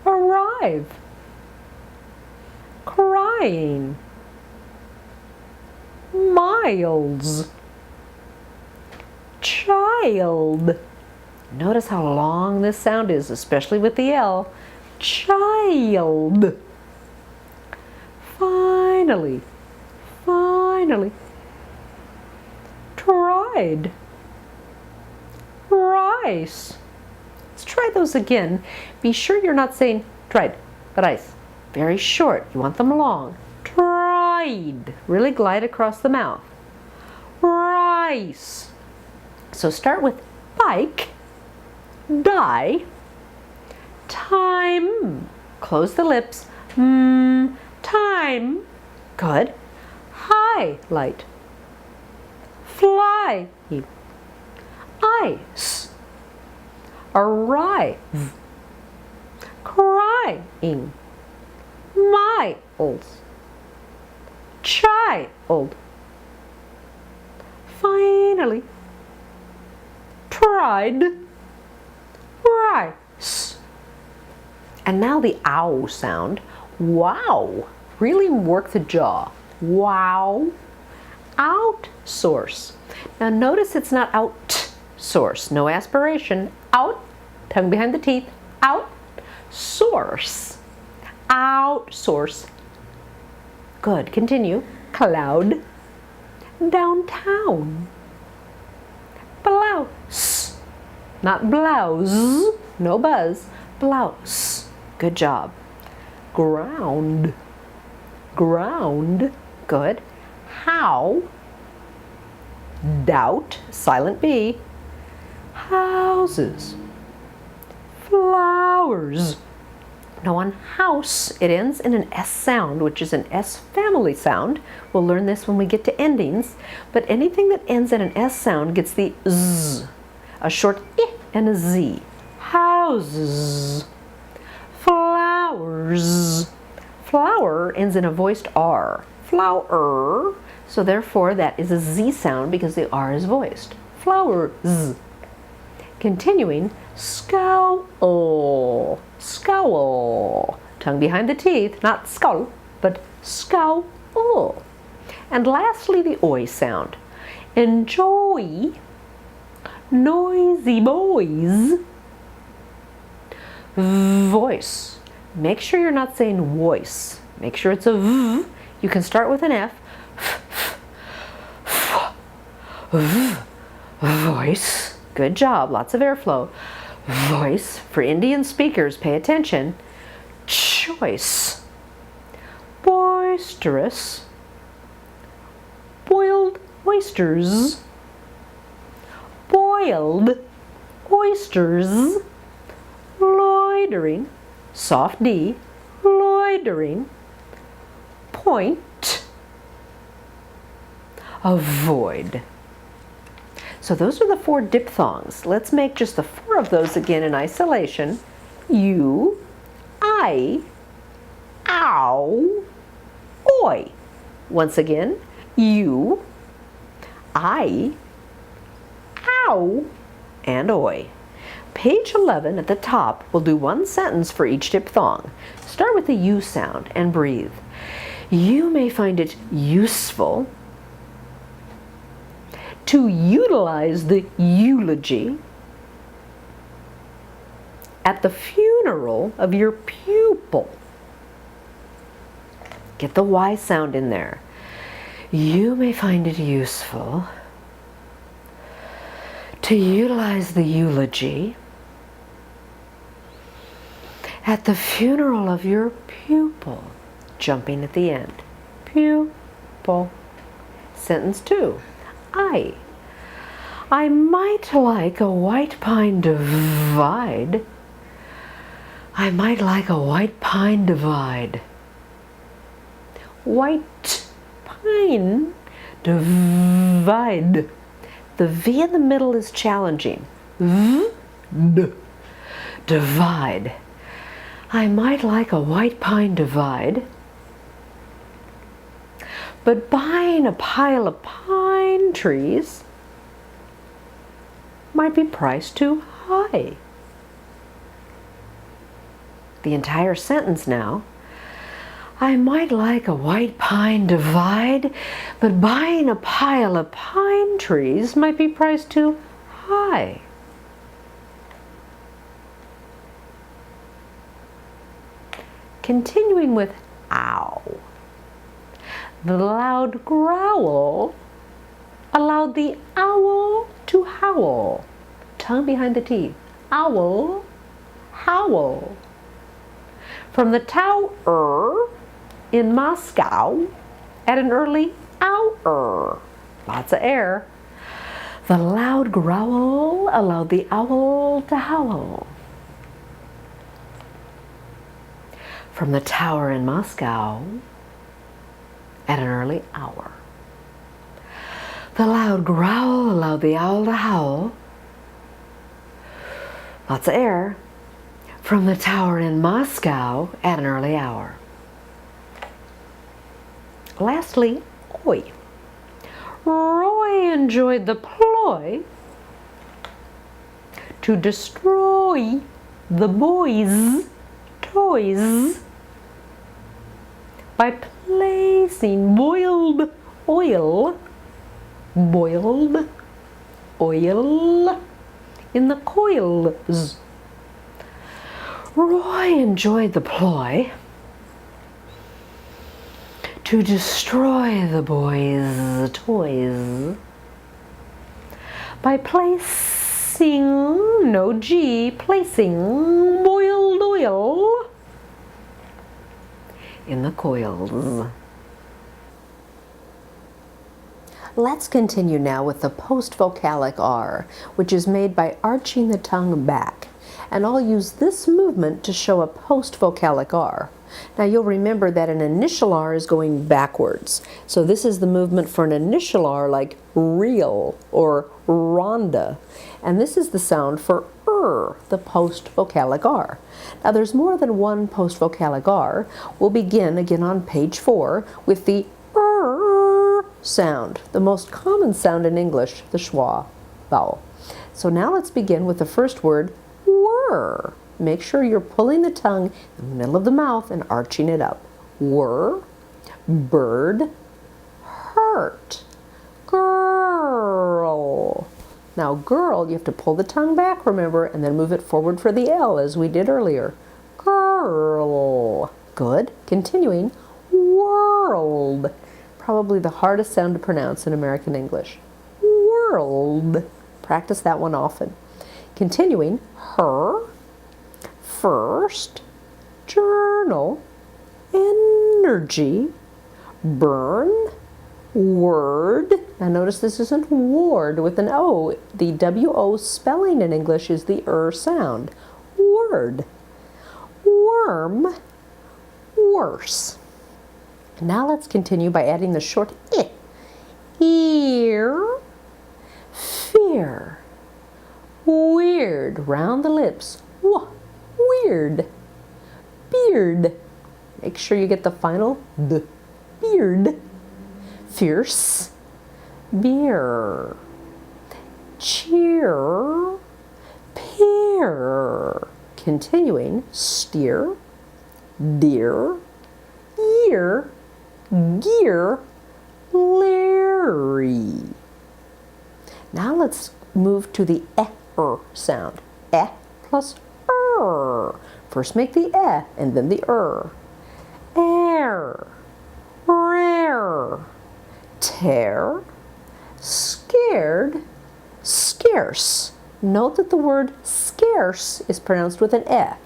arrive, crying, miles, child. Notice how long this sound is, especially with the L. Child. Finally, finally. Tried. Rice. Let's try those again. Be sure you're not saying tried, rice. Very short. You want them long. Tried. Really glide across the mouth. Rice. So start with bike, die, time. Close the lips. Time. Good. Highlight. Fly. Ice. Arrive. Crying. Miles. Child. Finally. Tried. Rice. And now the ow sound. Wow. Really work the jaw. Wow. Outsource. Now notice it's not outsource. No aspiration. Out. Tongue behind the teeth. Out. Source. Outsource. Good. Continue. Cloud. Downtown. Blouse. Not blouse. No buzz. Blouse. Good job. Ground. Ground. Good. How. Doubt. Silent B. Houses. Flowers. Now on house, it ends in an S sound, which is an S family sound. We'll learn this when we get to endings. But anything that ends in an S sound gets the Z. A short I and a Z. Houses. Flowers. Flower ends in a voiced R. Flower. So therefore that is a Z sound because the R is voiced. Flowers. Continuing, scowl. Scowl. Tongue behind the teeth, not skull, but scowl. And lastly, the oi sound. Enjoy. Noisy boys. Voice. Make sure you're not saying voice. Make sure it's a V. You can start with an F. Voice. Good job. Lots of airflow. Voice. For Indian speakers, pay attention. Choice. Boisterous. Boiled oysters. Boiled oysters. Loitering. Soft D. Loitering. Point. Avoid. So those are the 4 diphthongs. Let's make just the 4 of those again in isolation. You, I, ow, oi. Once again, you, I, ow, and oi. Page 11 at the top will do 1 sentence for each diphthong. Start with the U sound and breathe. You may find it useful to utilize the eulogy at the funeral of your pupil. Get the Y sound in there. You may find it useful to utilize the eulogy at the funeral of your pupil. Jumping at the end. Pupil. Sentence 2. I might like a white pine divide. I might like a white pine divide. White pine divide. The V in the middle is challenging. Divide. I might like a white pine divide. But buying a pile of pine trees might be priced too high. the entire sentence now. I might like a white pine divide, but buying a pile of pine trees might be priced too high. Continuing with ow. The loud growl allowed the owl to howl. Tongue behind the teeth. Owl, howl. From the tower in Moscow at an early hour. Lots of air. The loud growl allowed the owl to howl. From the tower in Moscow at an early hour. The loud growl allowed the owl to howl. Lots of air. From the tower in Moscow at an early hour. Lastly, oi. Roy enjoyed the ploy to destroy the boys' toys by placing boiled oil in the coils. Roy enjoyed the ploy to destroy the boys' toys by placing boiled oil in the coils. Let's continue now with the post-vocalic R, which is made by arching the tongue back. And I'll use this movement to show a post-vocalic R. Now you'll remember that an initial R is going backwards. So this is the movement for an initial R, like real or Rhonda. And this is the sound for the post-vocalic R. Now there's more than one post-vocalic R. We'll begin again on page 4 with the sound, the most common sound in English, the schwa vowel. So now let's begin with the first word, were. Make sure you're pulling the tongue in the middle of the mouth and arching it up. Were, bird, hurt, girl. Now girl, you have to pull the tongue back, remember, and then move it forward for the L as we did earlier. Girl. Good. Continuing. World. Probably the hardest sound to pronounce in American English. World. Practice that one often. Continuing. Her, first, journal, energy, burn, word. Now notice this isn't ward with an O. The W-O spelling in English is the sound. Word. Worm, worse. Now let's continue by adding the short I. Ear, fear, weird, round the lips, weird, beard. Make sure you get the final D. Beard. Fierce, beer, cheer, pear. Continuing, steer, deer, year, gear, leery. Now let's move to the sound. Plus First make the and then the Air, rare, tear, scared, scarce. Note that the word scarce is pronounced with an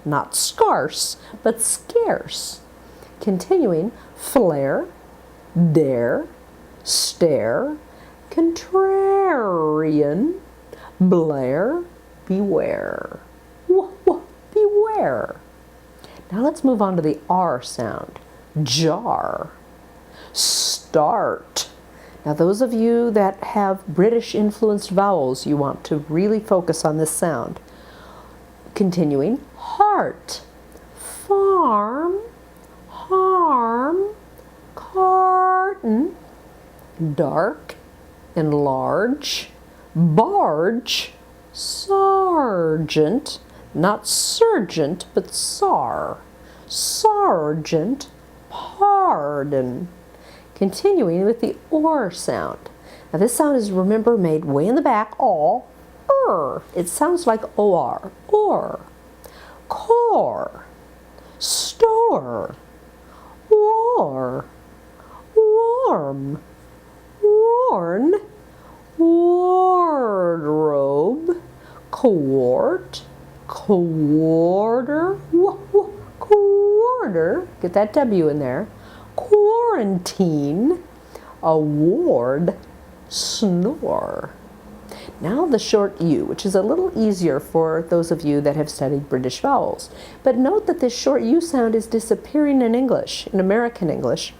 not scarce, but scarce. Continuing, flare, dare, stare, contrarian, blare, beware. Beware. Now let's move on to the R sound. Jar, start. Now those of you that have British influenced vowels, you want to really focus on this sound. Continuing, heart, farm, harm, carton, dark, enlarge, barge, sergeant, not surgeant, but sar. sergeant, pardon. Continuing with the or sound. Now this sound is, remember, made way in the back, all, It sounds like or, core, store, war, warm, worn, wardrobe, quart, quarter, quarter, get that W in there, quarantine, award, snore. Now the short U, which is a little easier for those of you that have studied British vowels. But note that this short U sound is disappearing in English, in American English,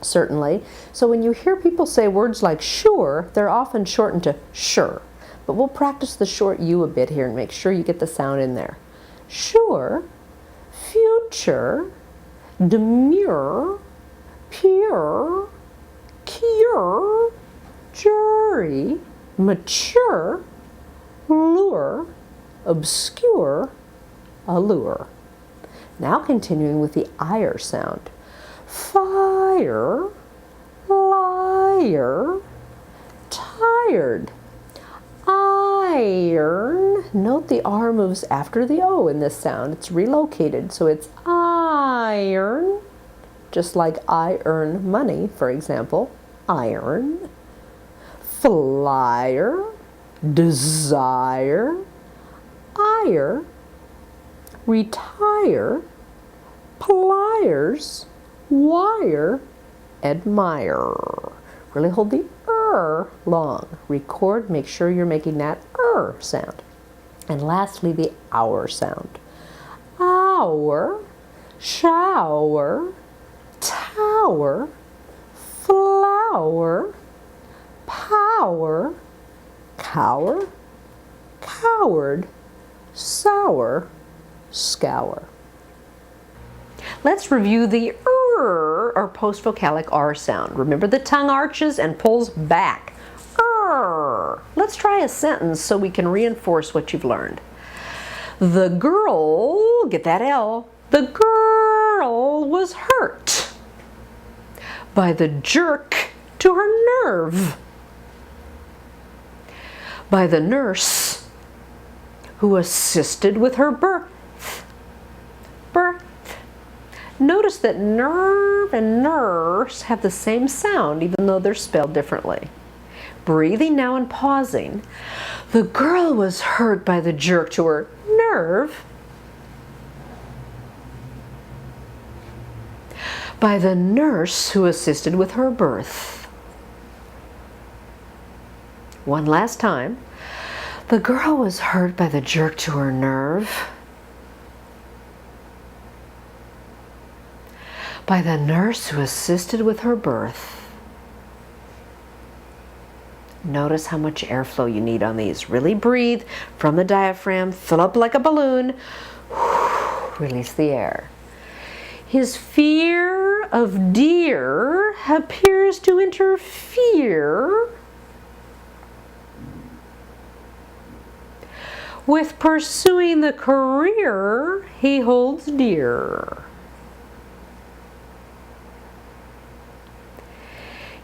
certainly. So when you hear people say words like sure, they're often shortened to sure. But we'll practice the short U a bit here and make sure you get the sound in there. Sure, future, demure, pure, cure, jury, mature, lure, obscure, allure. Now continuing with the IR sound. Fire, liar, tired, iron. Note the R moves after the O in this sound. It's relocated, so it's iron, just like I earn money, for example, iron. Flyer, desire, ire, retire, pliers, wire, admire. Really hold the long. Record, make sure you're making that sound. And lastly, the hour sound. Hour, shower, tower, flower, power, cower, coward, sour, scour. Let's review the or post-vocalic R sound. Remember the tongue arches and pulls back. Let's try a sentence so we can reinforce what you've learned. The girl, get that L, the girl was hurt by the jerk to her nerve by the nurse who assisted with her birth. Notice that nerve and nurse have the same sound even though they're spelled differently. Breathing now and pausing. The girl was hurt by the jerk to her nerve by the nurse who assisted with her birth. One last time. The girl was hurt by the jerk to her nerve by the nurse who assisted with her birth. Notice how much airflow you need on these. Really breathe from the diaphragm, fill up like a balloon, release the air. His fear of deer appears to interfere with pursuing the career he holds dear.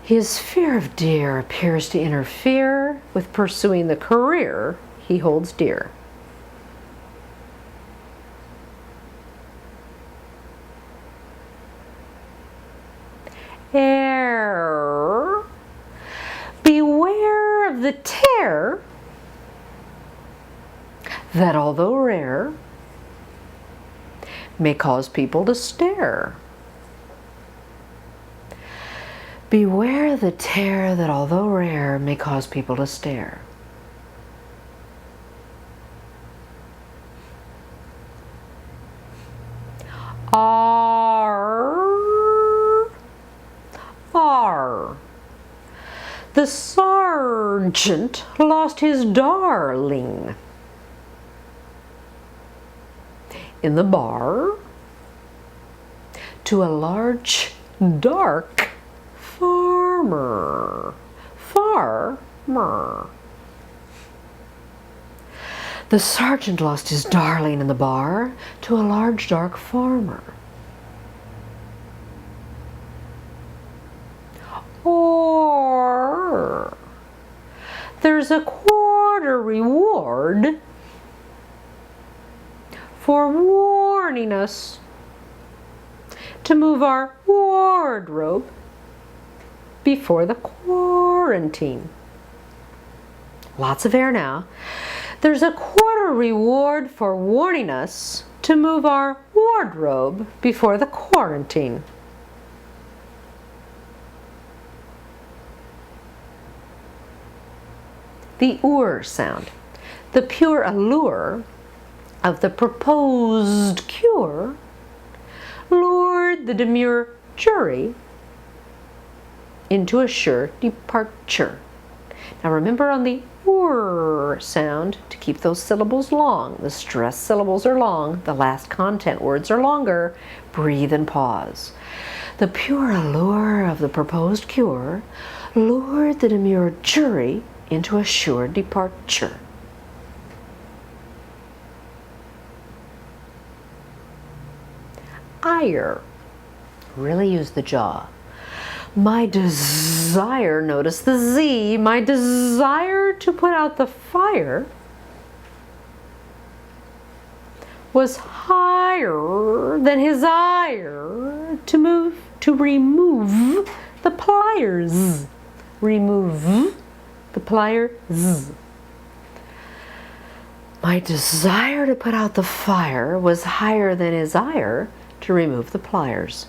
His fear of deer appears to interfere with pursuing the career he holds dear. Err. Beware of the tear that, although rare, may cause people to stare. Beware the tear that, although rare, may cause people to stare. R. The sergeant lost his darling in the bar to a large, dark farmer. The sergeant lost his darling in the bar to a large, dark farmer. or. There's a quarter reward for warning us to move our wardrobe before the quarantine. Lots of air now. There's a quarter reward for warning us to move our wardrobe before the quarantine. The sound. The pure allure of the proposed cure lured the demure jury into a sure departure. Now remember on the sound to keep those syllables long. The stressed syllables are long. The last content words are longer. Breathe and pause. The pure allure of the proposed cure lured the demure jury into a sure departure. Ire. Really use the jaw. My desire, notice the Z, my desire to put out the fire was higher than his ire to remove the pliers. Remove the pliers. My desire to put out the fire was higher than his ire to remove the pliers.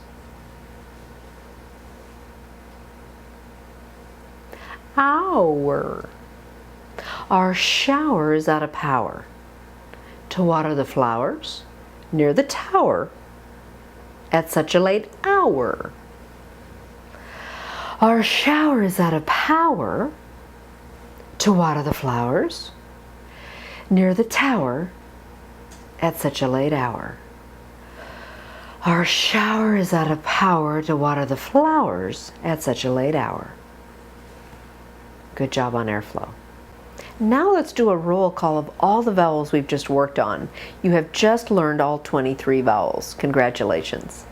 Our shower is out of power to water the flowers near the tower at such a late hour. Our shower is out of power to water the flowers near the tower at such a late hour. Our shower is out of power to water the flowers at such a late hour. Good job on airflow. Now let's do a roll call of all the vowels we've just worked on. You have just learned all 23 vowels. Congratulations.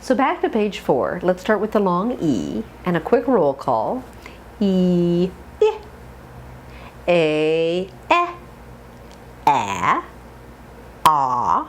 So back to page 4. Let's start with the long E and a quick roll call. E, I, A, ah,